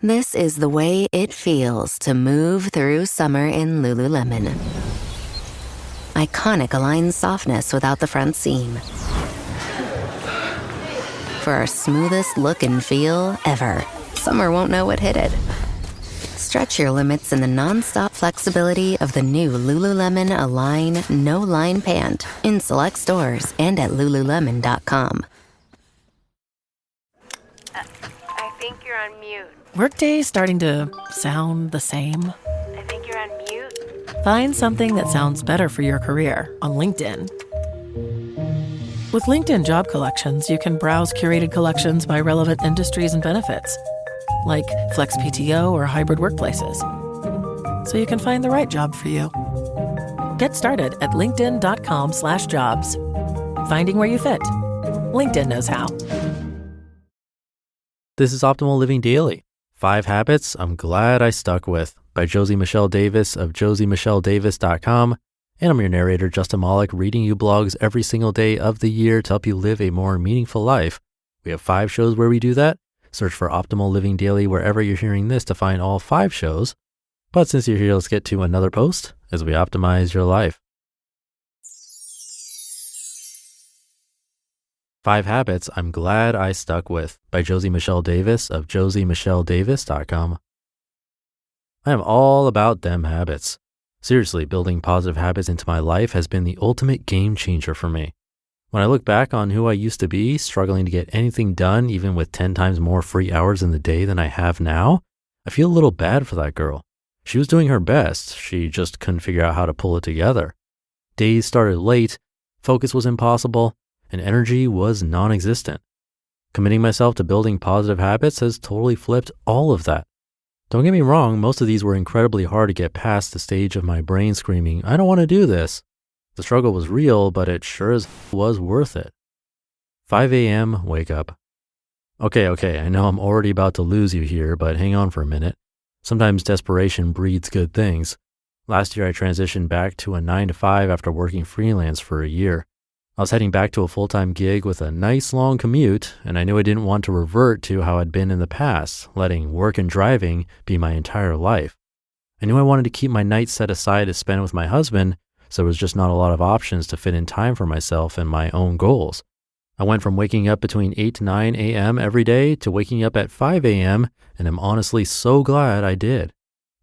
This is the way it feels to move through summer in Lululemon. Iconic Align softness without the front seam. For our smoothest look and feel ever, summer won't know what hit it. Stretch your limits in the non-stop flexibility of the new Lululemon Align No-Line Pant in select stores and at Lululemon.com. I think you're on mute. Workday starting to sound the same? I think you're on mute. Find something that sounds better for your career on LinkedIn. With LinkedIn Job Collections, you can browse curated collections by relevant industries and benefits, like flex PTO or hybrid workplaces, so you can find the right job for you. Get started at linkedin.com/jobs. Finding where you fit. LinkedIn knows how. This is Optimal Living Daily, 5 Habits I'm Glad I Stuck With by Josie Michelle Davis of josiemichelledavis.com. And I'm your narrator, Justin Malik, reading you blogs every single day of the year to help you live a more meaningful life. We have 5 shows where we do that. Search for Optimal Living Daily wherever you're hearing this to find all 5 shows. But since you're here, let's get to another post as we optimize your life. 5 Habits I'm Glad I Stuck With by Josie Michelle Davis of josiemichelledavis.com. I am all about them habits. Seriously, building positive habits into my life has been the ultimate game changer for me. When I look back on who I used to be, struggling to get anything done even with 10 times more free hours in the day than I have now, I feel a little bad for that girl. She was doing her best, she just couldn't figure out how to pull it together. Days started late, focus was impossible, and energy was non-existent. Committing myself to building positive habits has totally flipped all of that. Don't get me wrong, most of these were incredibly hard to get past the stage of my brain screaming, I don't want to do this. The struggle was real, but it sure as was worth it. 5 a.m. wake up. Okay, I know I'm already about to lose you here, but hang on for a minute. Sometimes desperation breeds good things. Last year I transitioned back to a 9-to-5 after working freelance for a year. I was heading back to a full-time gig with a nice long commute, and I knew I didn't want to revert to how I'd been in the past, letting work and driving be my entire life. I knew I wanted to keep my nights set aside to spend with my husband, so there was just not a lot of options to fit in time for myself and my own goals. I went from waking up between 8 to 9 a.m. every day to waking up at 5 a.m., and I'm honestly so glad I did.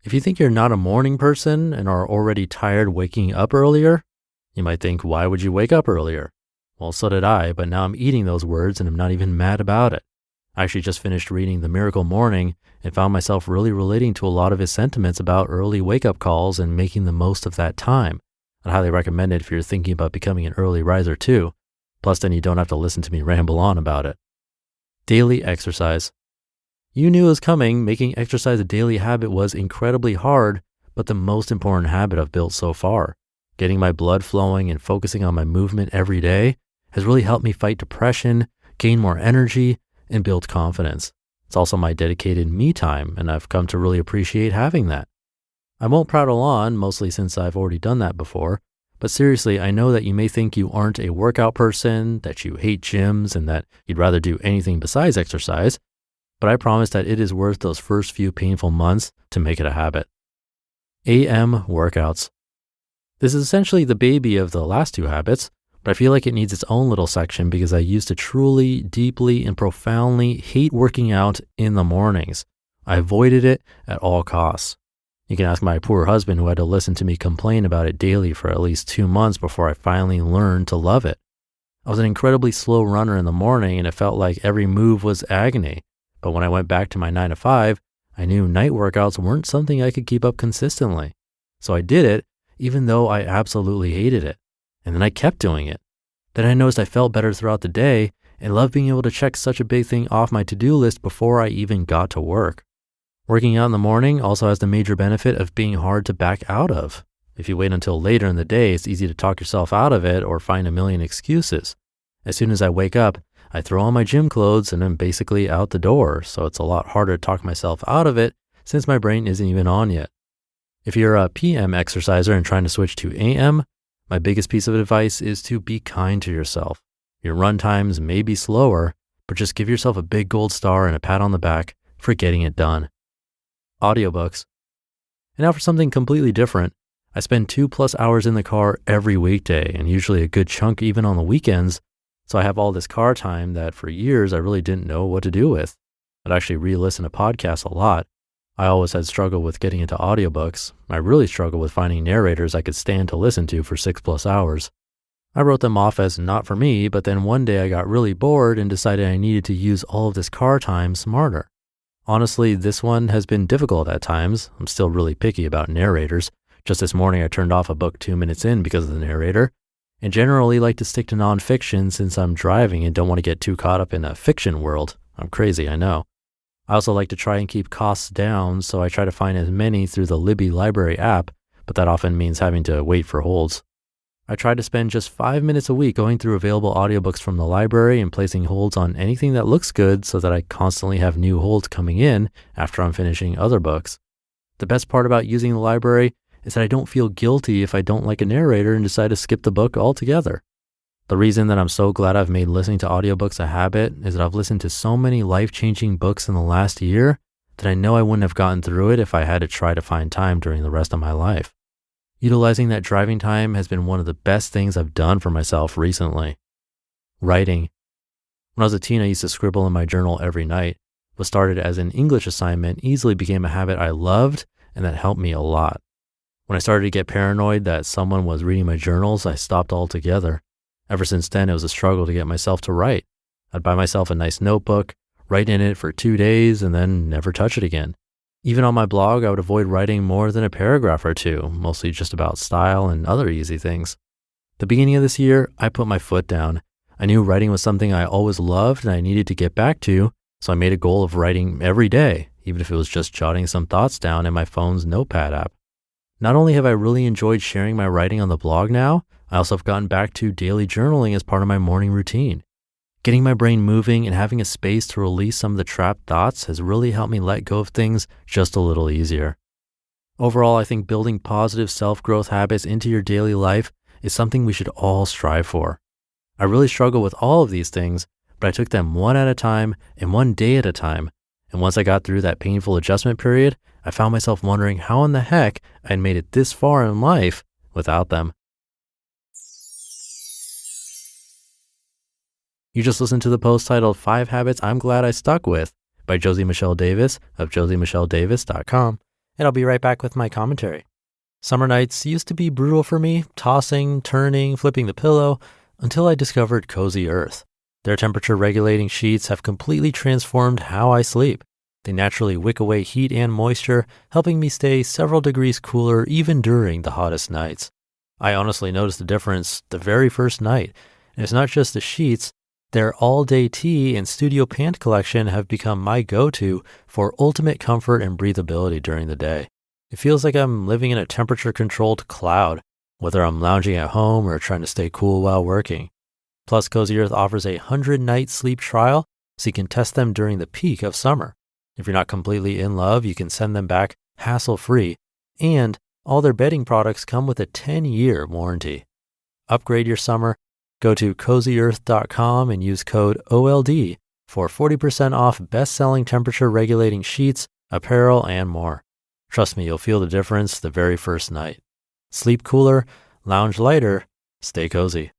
If you think you're not a morning person and are already tired waking up earlier, you might think, why would you wake up earlier? Well, so did I, but now I'm eating those words and I'm not even mad about it. I actually just finished reading The Miracle Morning and found myself really relating to a lot of his sentiments about early wake-up calls and making the most of that time. I'd highly recommend it if you're thinking about becoming an early riser too. Plus, then you don't have to listen to me ramble on about it. Daily exercise. You knew it was coming. Making exercise a daily habit was incredibly hard, but the most important habit I've built so far. Getting my blood flowing and focusing on my movement every day has really helped me fight depression, gain more energy, and build confidence. It's also my dedicated me time, and I've come to really appreciate having that. I won't prattle on, mostly since I've already done that before, but seriously, I know that you may think you aren't a workout person, that you hate gyms, and that you'd rather do anything besides exercise, but I promise that it is worth those first few painful months to make it a habit. AM workouts. This is essentially the baby of the last 2 habits, but I feel like it needs its own little section because I used to truly, deeply, and profoundly hate working out in the mornings. I avoided it at all costs. You can ask my poor husband who had to listen to me complain about it daily for at least 2 months before I finally learned to love it. I was an incredibly slow runner in the morning and it felt like every move was agony. But when I went back to my 9-to-5, I knew night workouts weren't something I could keep up consistently. So I did it, even though I absolutely hated it. And then I kept doing it. Then I noticed I felt better throughout the day and loved being able to check such a big thing off my to-do list before I even got to work. Working out in the morning also has the major benefit of being hard to back out of. If you wait until later in the day, it's easy to talk yourself out of it or find a million excuses. As soon as I wake up, I throw on my gym clothes and I'm basically out the door, so it's a lot harder to talk myself out of it since my brain isn't even on yet. If you're a PM exerciser and trying to switch to AM, my biggest piece of advice is to be kind to yourself. Your run times may be slower, but just give yourself a big gold star and a pat on the back for getting it done. audiobooks. And now for something completely different. I spend 2+ hours in the car every weekday and usually a good chunk even on the weekends. So I have all this car time that for years I really didn't know what to do with. I'd actually re-listen to podcasts a lot. I always had struggled with getting into audiobooks. I really struggled with finding narrators I could stand to listen to for 6+ hours. I wrote them off as not for me, but then one day I got really bored and decided I needed to use all of this car time smarter. Honestly, this one has been difficult at times. I'm still really picky about narrators. Just this morning I turned off a book 2 minutes in because of the narrator, and generally like to stick to nonfiction since I'm driving and don't want to get too caught up in a fiction world. I'm crazy, I know. I also like to try and keep costs down, so I try to find as many through the Libby Library app, but that often means having to wait for holds. I try to spend just 5 minutes a week going through available audiobooks from the library and placing holds on anything that looks good so that I constantly have new holds coming in after I'm finishing other books. The best part about using the library is that I don't feel guilty if I don't like a narrator and decide to skip the book altogether. The reason that I'm so glad I've made listening to audiobooks a habit is that I've listened to so many life-changing books in the last year that I know I wouldn't have gotten through it if I had to try to find time during the rest of my life. Utilizing that driving time has been one of the best things I've done for myself recently. Writing. When I was a teen, I used to scribble in my journal every night. What started as an English assignment easily became a habit I loved, and that helped me a lot. When I started to get paranoid that someone was reading my journals, I stopped altogether. Ever since then, it was a struggle to get myself to write. I'd buy myself a nice notebook, write in it for 2 days, and then never touch it again. Even on my blog, I would avoid writing more than a paragraph or two, mostly just about style and other easy things. The beginning of this year, I put my foot down. I knew writing was something I always loved and I needed to get back to, so I made a goal of writing every day, even if it was just jotting some thoughts down in my phone's notepad app. Not only have I really enjoyed sharing my writing on the blog now, I also have gotten back to daily journaling as part of my morning routine. Getting my brain moving and having a space to release some of the trapped thoughts has really helped me let go of things just a little easier. Overall, I think building positive self-growth habits into your daily life is something we should all strive for. I really struggle with all of these things, but I took them one at a time and one day at a time. And once I got through that painful adjustment period, I found myself wondering how in the heck I'd made it this far in life without them. You just listened to the post titled 5 Habits I'm Glad I Stuck With by Josie Michelle Davis of josiemichelledavis.com, and I'll be right back with my commentary. Summer nights used to be brutal for me, tossing, turning, flipping the pillow, until I discovered Cozy Earth. Their temperature regulating sheets have completely transformed how I sleep. They naturally wick away heat and moisture, helping me stay several degrees cooler even during the hottest nights. I honestly noticed the difference the very first night, and it's not just the sheets. Their all-day tea and studio pant collection have become my go-to for ultimate comfort and breathability during the day. It feels like I'm living in a temperature-controlled cloud, whether I'm lounging at home or trying to stay cool while working. Plus, Cozy Earth offers a 100-night sleep trial, so you can test them during the peak of summer. If you're not completely in love, you can send them back hassle-free, and all their bedding products come with a 10-year warranty. Upgrade your summer. Go to CozyEarth.com and use code OLD for 40% off best-selling temperature-regulating sheets, apparel, and more. Trust me, you'll feel the difference the very first night. Sleep cooler, lounge lighter, stay cozy.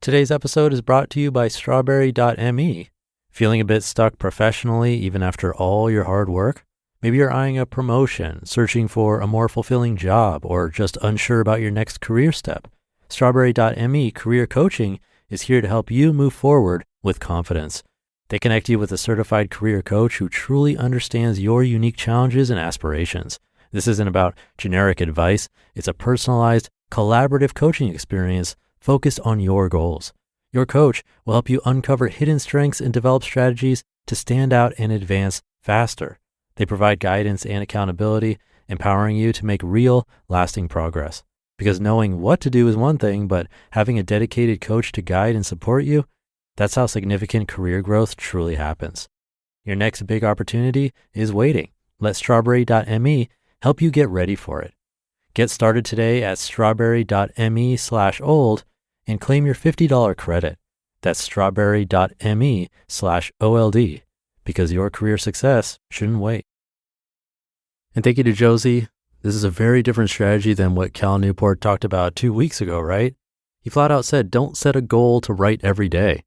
Today's episode is brought to you by Strawberry.me. Feeling a bit stuck professionally even after all your hard work? Maybe you're eyeing a promotion, searching for a more fulfilling job, or just unsure about your next career step. Strawberry.me Career Coaching is here to help you move forward with confidence. They connect you with a certified career coach who truly understands your unique challenges and aspirations. This isn't about generic advice. It's a personalized, collaborative coaching experience focused on your goals. Your coach will help you uncover hidden strengths and develop strategies to stand out and advance faster. They provide guidance and accountability, empowering you to make real, lasting progress. Because knowing what to do is one thing, but having a dedicated coach to guide and support you, that's how significant career growth truly happens. Your next big opportunity is waiting. Let Strawberry.me help you get ready for it. Get started today at Strawberry.me/old and claim your $50 credit. That's Strawberry.me/OLD, because your career success shouldn't wait. And thank you to Josie. This is a very different strategy than what Cal Newport talked about 2 weeks ago, right? He flat out said, don't set a goal to write every day.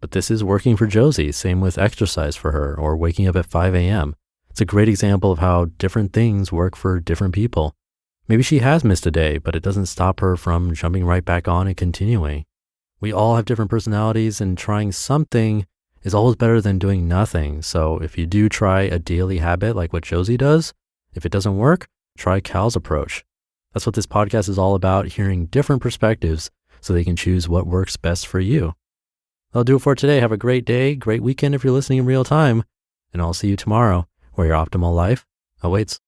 But this is working for Josie. Same with exercise for her or waking up at 5 a.m. It's a great example of how different things work for different people. Maybe she has missed a day, but it doesn't stop her from jumping right back on and continuing. We all have different personalities, and trying something is always better than doing nothing. So if you do try a daily habit like what Josie does, if it doesn't work, try Cal's approach. That's what this podcast is all about, hearing different perspectives so they can choose what works best for you. That'll do it for today. Have a great day, great weekend if you're listening in real time, and I'll see you tomorrow where your optimal life awaits.